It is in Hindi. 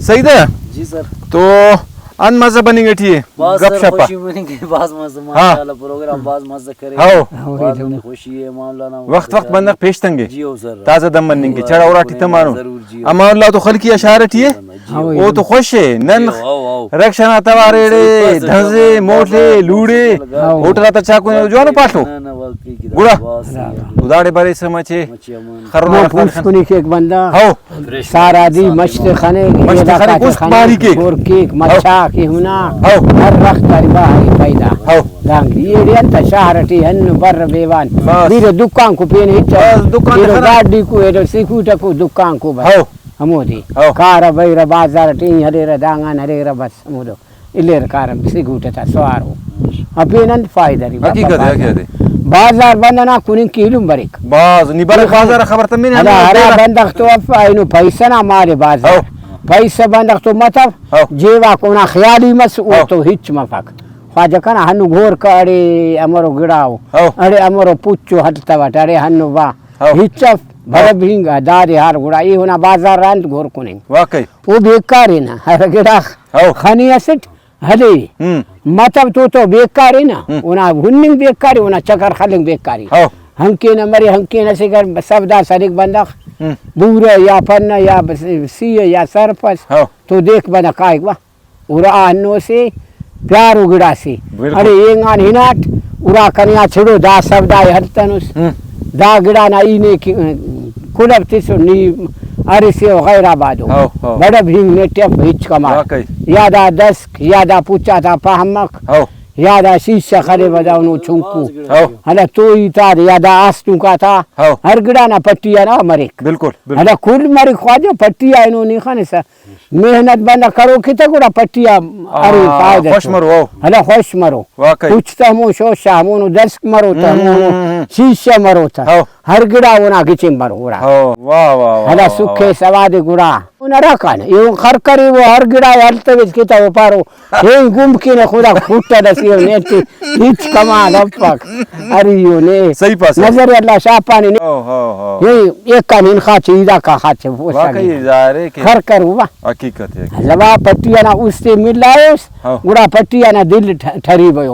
सही है जी सर। तो अन मजा बनी बैठी है बस सर गपशप खुशी बनेंगे बाज मजा माशाल्लाह प्रोग्राम बाज मजा करे हाओ बाज में खुशी है मामला ना वक्त वक्त बंदा पेश तंगे जी हो सर ताजा दम बनने के चढ़ा और आठी तमानो जरूर जी अमाउल्ला तो खल की अशारत है वो तो खुश है नन रक्षणा तवारे धंजे मोठे लूड़े होटला तो चाकू ने जो न पाठो गुड़ा उदाड़े बारे समझे खरनो फूसकुनी के एक बंदा हाओ सारा दी मस्त खाने कुछ बारी के और केक मच्छा की हुना हाओ हर वक्त तरीबा है पैदा हाओ दांग ये रियंत शहरटी हन बर बेवान बीरे दुकान को पेन हिच्चा दुकान बीरे गाड़ी को एरो सिकुटा को दुकान को हाओ हमोदी हाओ कार बैर बाजार टी हरेरा दांगन हरेरा बस हमोदो इलेर कार सिकुटा था सवारो अपेनन फायदा री हकीकत बाजार बंदना कुनी किलुम बरिक बाज निबर बाजार खबर तमिन हरा हरा बंदख तो अब इनु पैसा ना मारे बाजार पैसा बंदख तो मतलब जेवा कोना ख्याली मस ओ तो हिच मफक ख्वाजा कना हनु घोर काड़े अमरो गिड़ाओ अरे अमरो पुच्चो हटता बट अरे हनु बा हिच भर भिंगा दारे हार गुड़ा ये होना बाजार रांत घोर कुनी वाकई वो बेकार है ना हर गिड़ा खनी असट हले मतलब तो बेकार है ना उना हुन्निंग बेकार है उना चकर खलिंग बेकार है हंके न मरे हंके न से कर सबदा सरिक बंदा बूरा या फन्न या सी या सरपस तो देख बना काय वा उरा अन्नो से प्यार उगड़ा से अरे येंगान हिनाट उरा कन्या छड़ो दा सबदा हरतनुस दा गिड़ा ना इने कुलब तिसो नी अरे से गैराबाद बड़ा भींग ने टेप हिच कमा यादा 10 यादा पूछा था पहमक यादा शीशा खरे बजाउनु छुंकू हला तोई तार यादा आस्तु का था हर गिड़ा ना पट्टिया ना मरिक बिल्कुल हला खुद मरिक ख्वाजा पट्टिया इनो नहीं खाने सा मेहनत बंदा करो किते गुड़ा पट्टिया अरे फायदा खुश मरो हला खुश मरो कुछ तो मो शोशा मोनो 10 मरो था मोनो शीशा मरो था हर गिड़ा उना गिचिम मरो उड़ा वाह वाह हला सुखे सवादे गुड़ा उना रखान यो खरकरी वो हर गिड़ा हलते विच किता वो पारो हे गुम की ने खुदा फुट्टा दसियो नेती हिच कमा लपक अरे यो ने सही पास नजर अल्लाह शापानी ने ये एक का इन खा चीजा का खाचे वो वाकई जा रे के खरकर हुआ हकीकत है लवा पट्टिया ना उससे मिलायो उड़ा पट्टिया ना दिल ठरी भयो